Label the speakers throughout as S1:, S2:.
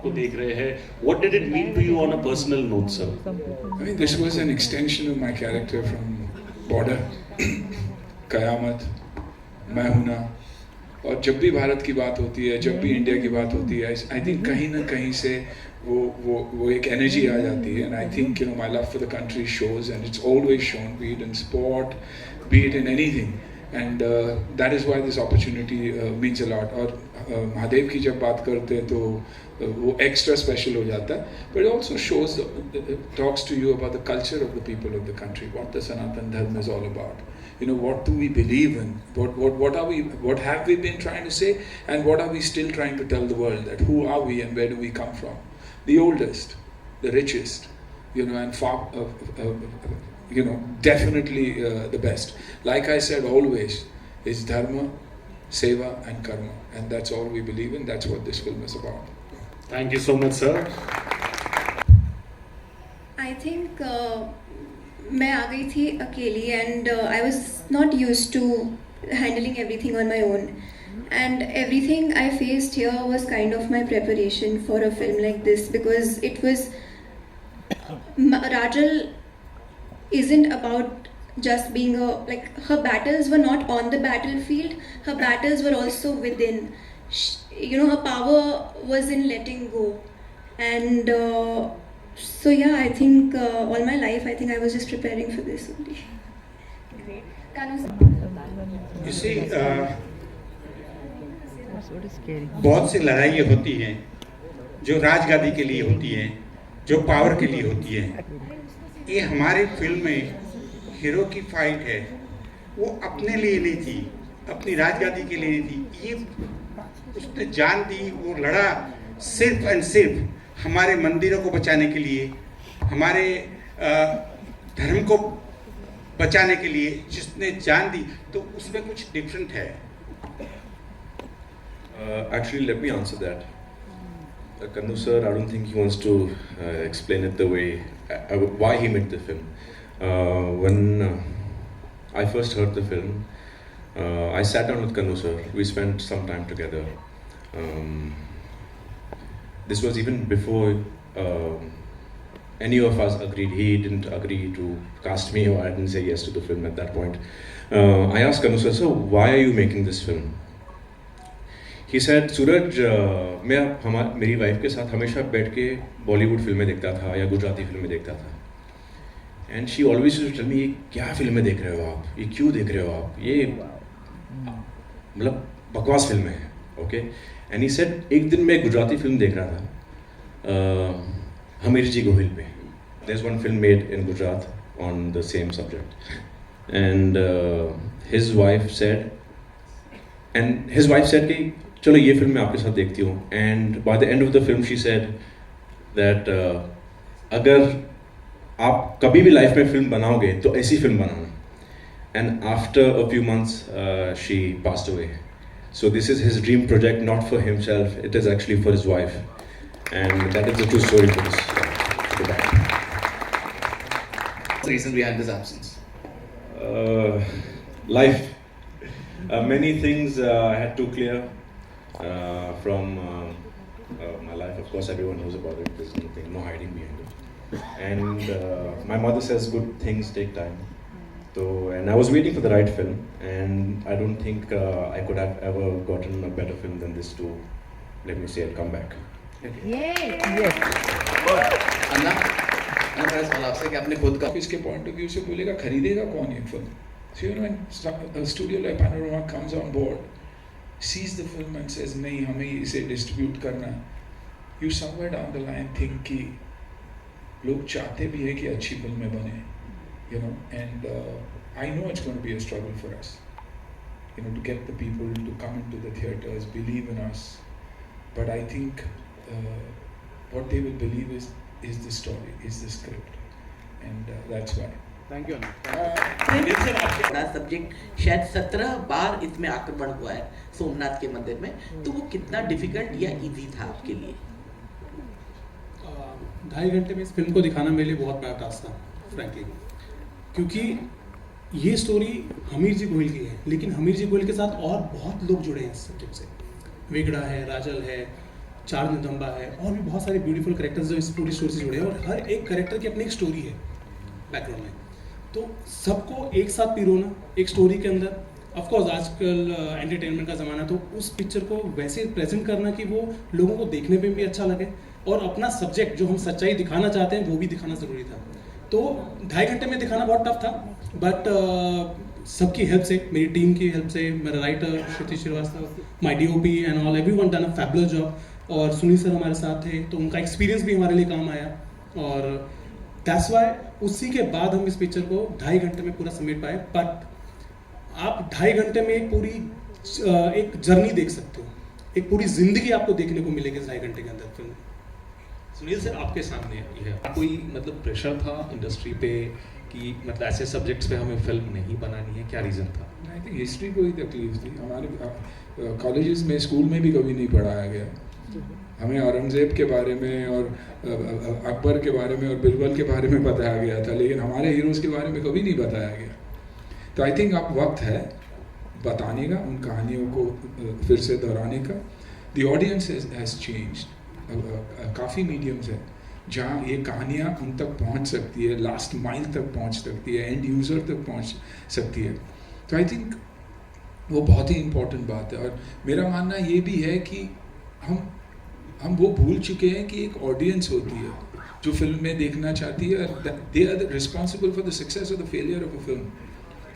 S1: आपको देख रहे हैं. What did it mean to you on a personal note, sir?
S2: I mean, this was an extension of my character from Border, Kayamat, मैं हूं ना. और जब भी भारत की बात होती है, जब भी इंडिया की बात होती है, आई थिंक कहीं ना कहीं से वो एक एनर्जी आ जाती है. And I think you know my love for the country shows and it's always shown, B it in sport, B it in anything. And that is why this opportunity means a lot. और महादेव की जब बात करते हैं तो वो extra special हो जाता है. But it also shows, talks to you about the culture of the people of the country, what the Sanatan Dharma is all about. You know, what do we believe in? What have we been trying to say, and what are we still trying to tell the world? That who are we and where do we come from? The oldest, the richest, you know, and far, you know, definitely the best. Like I said, always is dharma, seva, and karma, and that's all we believe in. That's what this film is about.
S1: Thank you so much, sir.
S3: I think मैं आ गई थी अकेली and I was not use to handling everything on my own and everything I faced here was kind of my preparation for a film like this because it was Rajal isn't about just being like her battles were not on the battlefield, her battles were also within. You know, her power was in letting go. And so yeah, I think all my life I think I was just preparing for this only.
S4: You see, बहुत सी लड़ाइयाँ होती हैं जो राजगादी के लिए होती हैं, जो पावर के लिए होती हैं. ये हमारी फिल्म में हीरो की फाइट है, वो अपने लिए नहीं थी, अपनी राजगादी के लिए नहीं थी. ये उसने जान दी, वो लड़ा सिर्फ एंड सिर्फ हमारे मंदिरों को बचाने के लिए, हमारे धर्म को बचाने के लिए जिसने जान दी. तो उसमें कुछ डिफरेंट है.
S5: Actually, let me answer that. Kannu sir, I don't think he wants to explain it the way why he made the film. When I first heard the film, I sat down with Kannu sir. We spent some time together. This was even before any of us agreed. He didn't agree to cast me, or I didn't say yes to the film at that point. I asked Kannu sir, so why are you making this film? He said, सूरज, मैं मेरी wife के साथ हमेशा बैठ के बॉलीवुड फिल्में देखता था या गुजराती फिल्में देखता था. And she always used to tell me, ये क्या फिल्में देख रहे हो आप, ये क्यों देख रहे हो आप, ये मतलब बकवास फिल्में हैं. ओके. एंड ही सेड, एक दिन मैं गुजराती फिल्म देख रहा था हमीर जी गोहिल पे. There is one film made in Gujarat on the same subject. And his wife said कि चलो ये फिल्म मैं आपके साथ देखती हूँ. And by the end of the film she said that अगर आप कभी भी लाइफ में फिल्म बनाओगे तो ऐसी film banana. And after a few months she passed away. So this is his dream project, not for himself. It is actually for his wife, and that is the true story for this.
S6: What's the reason behind this absence?
S5: Life. Many things I had to clear from my life. Of course, everyone knows about it. There's nothing, no hiding behind it. And my mother says good things take time. So, and I was waiting for the right film, and I don't think I could have ever gotten a better film than this to, let me say, come back.
S6: Yes. अन्ना मेरा सवाल आपसे कि आपने खुद का
S2: इसके point of view से बोलेगा, खरीदेगा कौन ये film? So you know, when a studio like Panorama comes on board, sees the film and says, नहीं हमें इसे डिस्ट्रीब्यूट करना, you somewhere down the line think कि लोग चाहते भी है कि अच्छी फिल्में बने. You know, and I know it's going to be a struggle for us, you know, to get the people to come into the theaters, believe in us. But I think what they will believe is the story, is the script, and that's why.
S6: Thank you.
S7: Subject शायद 17 बार इसमें आक्रमण हुआ है सोमनाथ के मंदिर में. तो वो कितना डिफिकल्ट या इजी था आपके लिए?
S8: 2.5 घंटे में इस फिल्म को दिखाना मेरे लिए बहुत बड़ा टास्क था, फ्रैंकली. क्योंकि ये स्टोरी हमीर जी गोहिल की है, लेकिन हमीर जी गोहिल के साथ और बहुत लोग जुड़े हैं इस सब्जेक्ट से. वेगड़ा है, राजल है, चार नितंबा है, और भी बहुत सारे ब्यूटीफुल कैरेक्टर्स जो इस पूरी स्टोरी से जुड़े हैं, और हर एक कैरेक्टर की अपनी एक स्टोरी है बैकग्राउंड में। तो सबको एक साथ पिरोना एक स्टोरी के अंदर, ऑफ कोर्स आजकल एंटरटेनमेंट का ज़माना, तो उस पिक्चर को वैसे प्रेजेंट करना कि वो लोगों को देखने में भी अच्छा लगे, और अपना सब्जेक्ट जो हम सच्चाई दिखाना चाहते हैं वो भी दिखाना ज़रूरी था। तो 2.5 घंटे में दिखाना बहुत टफ था, बट सबकी हेल्प से, मेरी टीम की हेल्प से, मेरा writer Shruti Srivastava, my DOP and all, everyone done a fabulous job, और सुनील सर हमारे साथ थे, तो उनका एक्सपीरियंस भी हमारे लिए काम आया, और दैट्स वाई उसी के बाद हम इस पिक्चर को 2.5 घंटे में पूरा समेट पाए। बट आप 2.5 घंटे में एक पूरी एक जर्नी देख सकते हो, एक पूरी जिंदगी आपको देखने को मिलेगी इस 2.5 घंटे के अंदर फिल्म।
S9: सुनील सर, आपके सामने ये है, कोई मतलब प्रेशर था इंडस्ट्री पे कि मतलब ऐसे सब्जेक्ट्स पे हमें फिल्म नहीं बनानी है, क्या रीज़न था?
S2: आई थिंक हिस्ट्री को ही तकलीफ थी। हमारे कॉलेजेस में, स्कूल में भी कभी नहीं पढ़ाया गया। हमें औरंगज़ेब के बारे में और अकबर के बारे में और बिरबल के बारे में बताया गया था, लेकिन हमारे हीरोज़ के बारे में कभी नहीं बताया गया। तो आई थिंक अब वक्त है बताने का, उन कहानियों को फिर से दोहराने का। The audience has changed. काफ़ी मीडियम्स हैं जहाँ ये कहानियाँ उन तक पहुँच सकती है, लास्ट माइल तक पहुँच सकती है, एंड यूज़र तक पहुँच सकती है। तो आई थिंक वो बहुत ही इम्पोर्टेंट बात है। और मेरा मानना ये भी है कि हम वो भूल चुके हैं कि एक ऑडियंस होती है जो फिल्म में देखना चाहती है, they are responsible for the success और the failure of a film.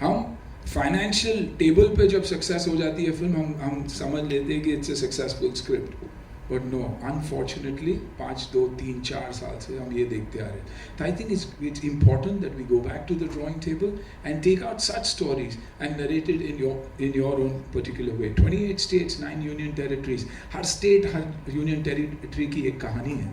S2: हम फाइनेंशियल टेबल पे जब सक्सेस हो जाती है फिल्म, हम समझ लेते हैं कि it's a successful script, but no, unfortunately 5, 2, 3, 4 साल से हम ये देखते आ रहे हैं। तो I think it's important that we go back to the drawing table and take out such stories and narrated in your own particular way. 28 states, 9 union territories, हर state, हर यूनियन टेरिटरी की एक कहानी है।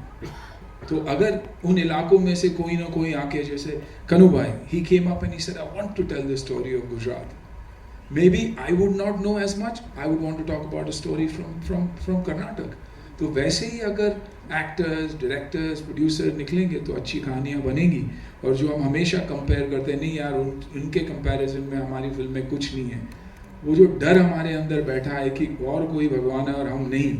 S2: तो अगर उन इलाकों में से कोई ना कोई आके, जैसे कनू भाई, he came up and he said, I want to tell the story of Gujarat. Maybe I would not know as much. I would want to talk about a story from Karnataka. तो वैसे ही अगर actors, directors, producer निकलेंगे तो अच्छी कहानियाँ बनेंगी। और जो हम हमेशा कंपेयर करते हैं, नहीं यार उनके कंपैरिजन में हमारी फिल्म में कुछ नहीं है, वो जो डर हमारे अंदर बैठा है कि और कोई भगवान है और हम नहीं,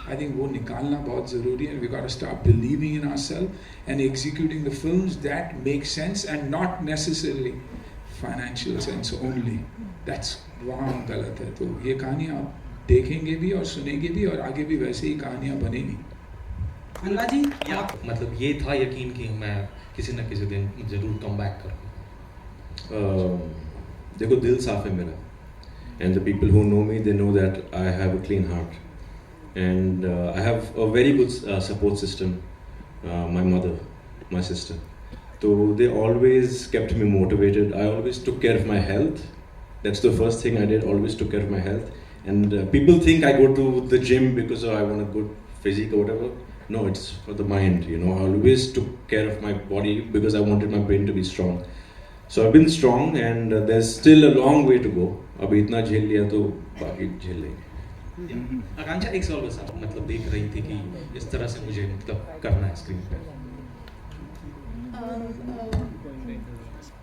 S2: I think वो निकालना बहुत ज़रूरी है। We got to start believing in ourselves and executing the films that make sense and not necessarily financial sense only. That's वहाँ हम गलत है। तो ये कहानी आप देखेंगे भी और सुनेंगे भी, और आगे भी वैसे ही कहानियाँ बनेगी।
S9: अन्ना जी, या मतलब ये था यकीन कि मैं किसी न किसी दिन जरूर कम बैक करूँ?
S5: देखो, दिल साफ है मेरा, and the people who know me, they know that I have a clean heart. And I have a very good support system, my mother, my sister. So they always kept me motivated. I always took care of my health. That's the first thing I did, always took care of my health. And people think I go to the gym because I want a good physique or whatever. No, it's for the mind, you know. I always took care of my body because I wanted my brain to be strong. So I've been strong, and there's still a long way to go. अभी इतना झेल लिया तो बाकी झेल लेंगे।
S9: आकांक्षा, एक सवाल बस, आप मतलब देख रही थी कि इस तरह से मुझे मतलब करना है स्क्रीन पे?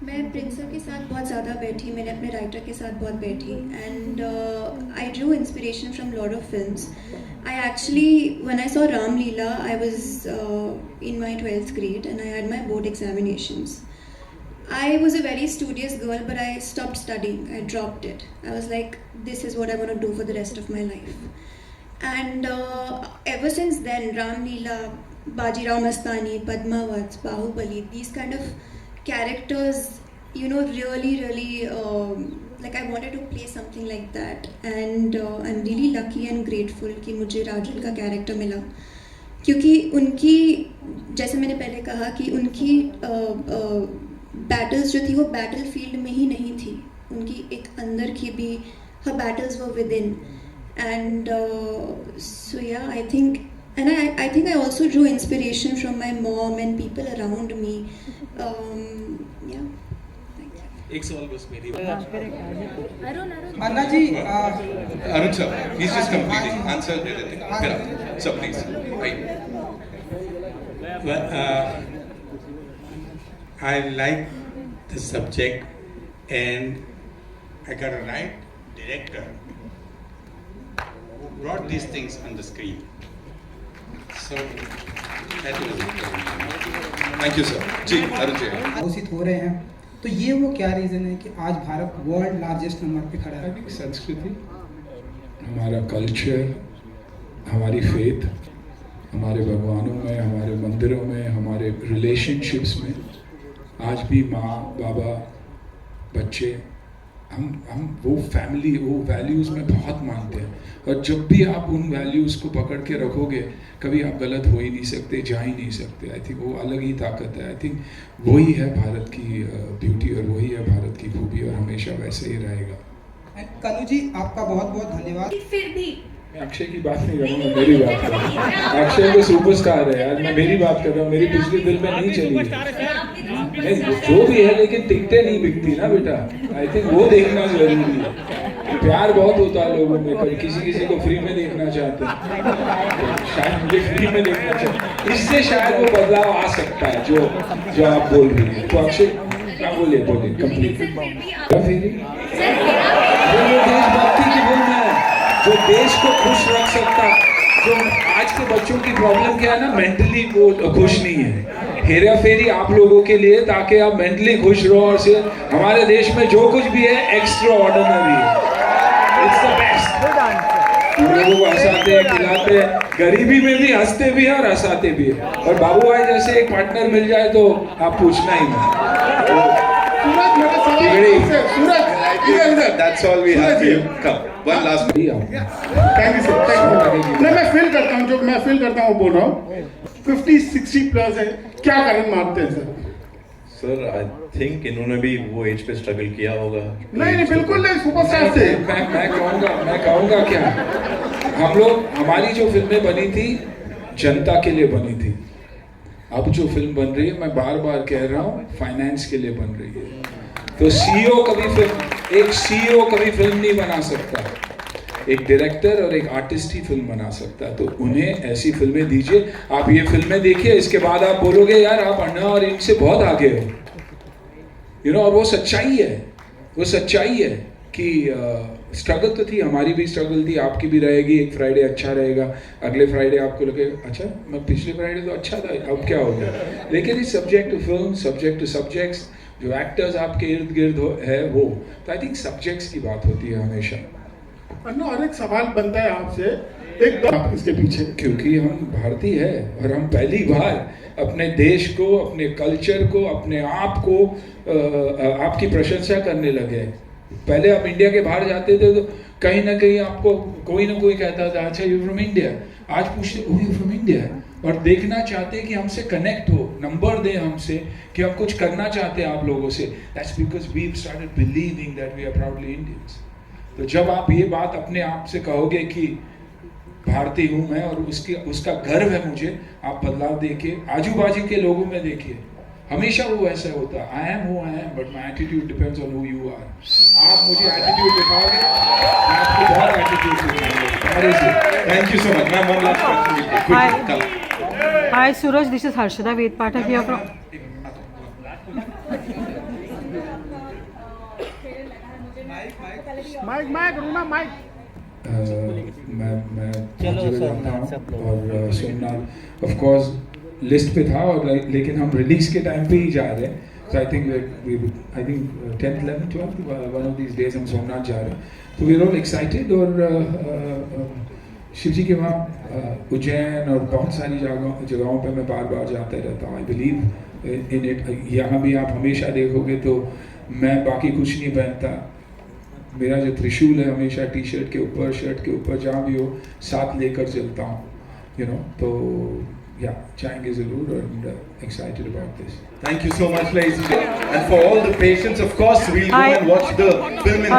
S3: मैं प्रिंस सर के साथ बहुत ज़्यादा बैठी, मैंने अपने राइटर के साथ बहुत बैठी, and I drew inspiration from lot of films. I actually, when I saw Ram Leela, I was in my 12th grade and I had my board examinations. I was a very studious girl, but I stopped studying. I dropped it. I was like, this is what I want to do for the rest of my life. And ever since then, Ram Leela, Bajirao Mastani, Padmavat, Bahubali, these kind of characters, you know, really like I wanted to play something like that. And I'm really lucky and grateful कि मुझे राजुल का character मिला, क्योंकि उनकी, जैसे मैंने पहले कहा कि उनकी बैटल्स जो थी वो बैटल फील्ड में ही नहीं थी, उनकी एक अंदर की भी, her battles were within. And so yeah, I think, and I think I also drew inspiration from my mom and people around me. Yeah.
S9: एक सवाल बस मेरी।
S6: अन्ना जी,
S2: Arun sir, he's just completing. Answer everything. Sir, please.
S4: Well, I like the subject, and I got a right director who brought these things on the screen.
S2: Thank you sir. जी अरुण जी।
S10: घोषित हो रहे हैं, तो ये वो क्या रीज़न है कि आज भारत वर्ल्ड लार्जेस्ट नंबर पे खड़ा है?
S2: संस्कृति, हमारा कल्चर, हमारी फेथ, हमारे भगवानों में, हमारे मंदिरों में, हमारे रिलेशनशिप्स में आज भी माँ बाबा बच्चे हम वो फैमिली, वो वैल्यूज़ में बहुत मानते हैं। और जब भी आप उन वैल्यूज़ को पकड़ के रखोगे, कभी आप गलत हो ही नहीं सकते, जा ही नहीं सकते। आई थिंक वो अलग ही ताकत है। आई थिंक वही है भारत की ब्यूटी और वही है भारत की खूबी, और हमेशा वैसे ही रहेगा।
S10: कनु जी, आपका बहुत बहुत धन्यवाद।
S3: फिर भी
S2: मैं अक्षय की बात नहीं कर रहा हूँ, मेरी बात कर रहा हूँ। अक्षय तो सुपरस्टार है यार, मैं मेरी बात कर रहा हूँ। मेरी पिछली फिल्म में नहीं चली नहीं, जो भी है, लेकिन टिकटें नहीं बिकती ना बेटा। आई थिंक वो देखना जरूरी है। प्यार बहुत होता है लोगों में, कभी किसी को फ्री में देखना चाहते हैं, शायद मुझे फ्री में देखना चाहिए। इससे शायद वो बदलाव आ सकता है जो आप बोल रही है। तो अक्षय क्या बोले कंप्लीट देशभक्ति की फिल्म है, जो देश को खुश रख सकता। जो आज के बच्चों की प्रॉब्लम क्या है ना, मेंटली वो खुश नहीं है। हेरा फेरी आप लोगों के लिए, ताकि आप मेंटली खुश रहो। और से हमारे देश में जो कुछ भी है एक्स्ट्रा ऑर्डिनरी है, इट्स द बेस्ट। लोगों को हंसाते हैं, खिलाते हैं, गरीबी में भी हंसते भी हैं और हंसाते भी हैं। और बाबू भाई जैसे एक पार्टनर मिल जाए तो आप पूछना ही नहीं।
S11: That's all we have. Come, one last.
S2: Thank
S11: Thank you, sir. Thank you. मैं फील करता हूँ, जो मैं फील करता हूँ बोल रहा हूँ। 50-60 प्लस है, क्या कारण मानते हैं सर?
S5: सर आई थिंक इन्होंने भी वो एज पे स्ट्रगल किया होगा।
S11: नहीं, बिल्कुल नहीं, सुपरस्टार से।
S2: मैं कहूँगा क्या, हम लोग, हमारी जो फिल्में बनी थी जनता के लिए बनी थी। अब जो फिल्म बन रही है, मैं बार बार कह रहा हूँ, फाइनेंस के लिए बन रही है। तो एक सीईओ कभी फिल्म नहीं बना सकता, एक डायरेक्टर और एक आर्टिस्ट ही फिल्म बना सकता है। तो उन्हें ऐसी फिल्में दीजिए। आप ये फिल्में देखिए, इसके बाद आप बोलोगे यार आप अन्ना और इनसे बहुत आगे हो, और वो सच्चाई है। वो सच्चाई है कि स्ट्रगल तो थी, हमारी भी स्ट्रगल थी, आपकी भी रहेगी। एक फ्राइडे अच्छा रहेगा, अगले फ्राइडे आपको लगे अच्छा मैं पिछले फ्राइडे तो अच्छा था, अब क्या हो गया। लेकिन इस subject to film, subject to subjects, जो एक्टर्स आपके इर्द गिर्द है वो, तो आई थिंक सब्जेक्ट्स की बात होती है हमेशा।
S11: और एक सवाल बनता है आपसे, एक इसके पीछे,
S2: क्योंकि हम भारतीय है और हम पहली बार अपने देश को, अपने कल्चर को, अपने आप को आपकी प्रशंसा करने लगे। पहले आप इंडिया के बाहर जाते थे तो कहीं ना कहीं आपको कोई ना कोई कहता था अच्छा यू फ्रॉम इंडिया। आज पूछते यू फ्रॉम इंडिया, और देखना चाहते हैं कि हमसे कनेक्ट हो, नंबर दें हमसे कि हम कुछ करना चाहते हैं आप लोगों से। That's because we started believing that we are proudly Indians. तो जब आप ये बात अपने आप से कहोगे कि भारतीय हूँ मैं और उसका गर्व है मुझे, आप बदलाव देखिए, आजू बाजू के लोगों में देखिए, हमेशा वो ऐसा होता है। I am who I am, but my attitude depends on who you are. आप मुझे एटीट्यूड दिखाओगे, मैं आपको बहुत एटीट्यूड दिखाऊंगा। Thank you so much ma'am. One last question.
S12: Hi Suraj, this is Harshada Ved Pathak here from.
S11: Mic रूना mic.
S2: मैं और सोमनाथ ऑफ कोर्स लिस्ट पे था, और लेकिन हम रिलीज के टाइम पे ही जा रहे हैं। So I think 10th, 11th, 12th one of these days हम सोमनाथ जा रहे हैं। तो we are all excited। और शिव जी के वहाँ उज्जैन और बहुत सारी जगहों पे मैं बार बार जाता रहता हूँ। I believe in it. यहाँ भी आप हमेशा देखोगे तो मैं बाकी कुछ नहीं पहनता, मेरा जो त्रिशूल है हमेशा टी शर्ट के ऊपर, शर्ट के ऊपर, जहाँ भी हो साथ लेकर चलता हूँ। तो या जाएंगे ज़रूर, और excited about this.
S11: Thank you so much, ladies and gentlemen, and for all the patience. Of course, we'll go and watch the film in